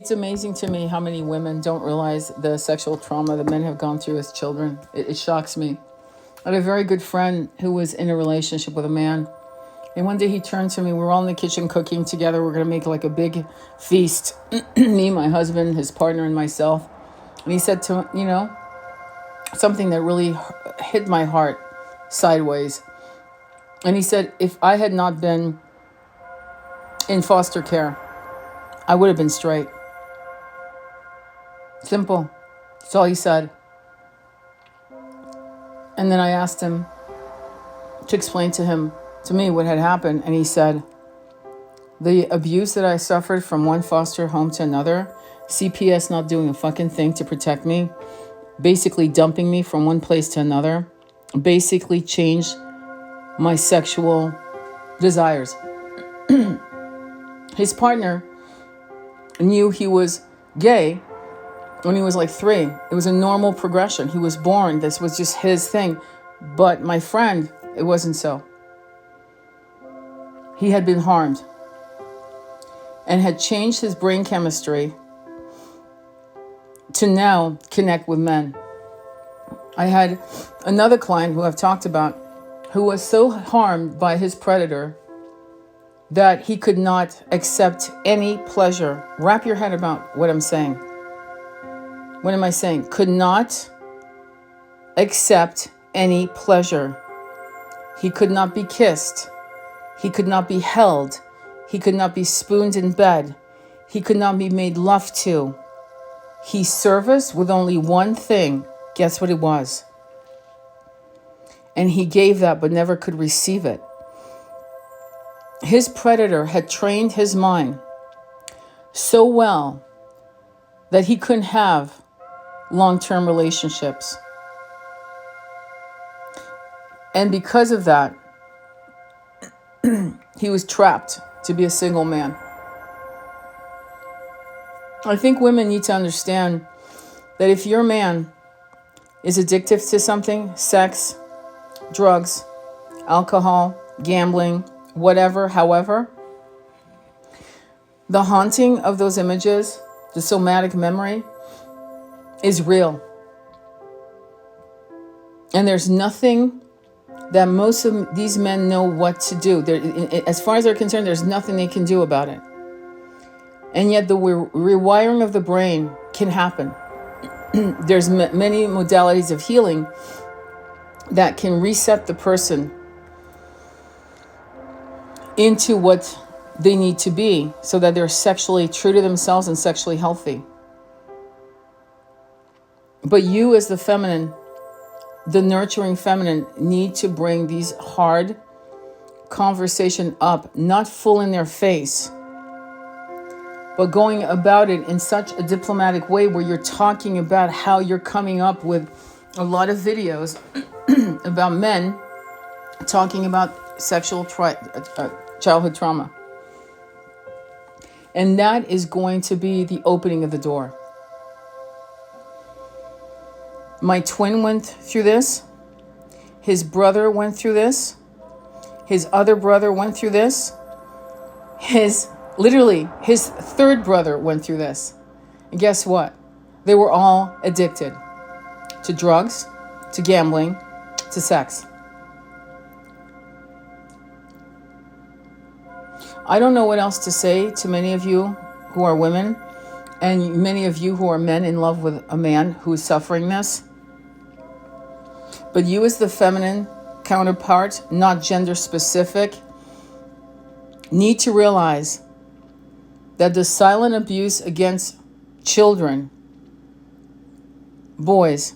It's amazing to me how many women don't realize the sexual trauma that men have gone through as children. It shocks me. I had a very good friend who was in a relationship with a man. And one day he turned to me. We were all in the kitchen cooking together. We're going to make like a big feast. Me, my husband, his partner, and myself. And he said to, something that really hit my heart sideways. And he said, if I had not been in foster care, I would have been straight. Simple. That's all he said. And then I asked him to explain to me what had happened. And he said, the abuse that I suffered from one foster home to another, CPS not doing a fucking thing to protect me, basically dumping me from one place to another, basically changed my sexual desires. His partner knew he was gay when he was like 3. It was a normal progression. He was born. This was just his thing. But my friend, it wasn't so. He had been harmed and had changed his brain chemistry to now connect with men. I had another client who I've talked about who was so harmed by his predator that he could not accept any pleasure. Wrap your head about what I'm saying. What am I saying? Could not accept any pleasure. He could not be kissed. He could not be held. He could not be spooned in bed. He could not be made love to. He serviced with only one thing. Guess what it was? And he gave that but never could receive it. His predator had trained his mind so well that he couldn't have long-term relationships. And because of that, he was trapped to be a single man. I think women need to understand that if your man is addicted to something, sex, drugs, alcohol, gambling, whatever, however, the haunting of those images, the somatic memory, is real. And there's nothing that most of these men know what to do. As far as they're concerned, there's nothing they can do about it. And yet the rewiring of the brain can happen. There's many modalities of healing that can reset the person into what they need to be so that they're sexually true to themselves and sexually healthy. But you as the feminine, the nurturing feminine, need to bring these hard conversation up, not full in their face, but going about it in such a diplomatic way where you're talking about how you're coming up with a lot of videos about men talking about sexual childhood trauma. And that is going to be the opening of the door. My twin went through this. His brother went through this. His other brother went through this. His third brother went through this. And guess what? They were all addicted to drugs, to gambling, to sex. I don't know what else to say to many of you who are women and many of you who are men in love with a man who is suffering this. But you as the feminine counterpart, not gender specific, need to realize that the silent abuse against children, boys,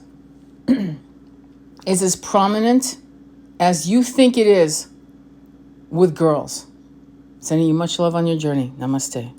is as prominent as you think it is with girls. Sending you much love on your journey. Namaste.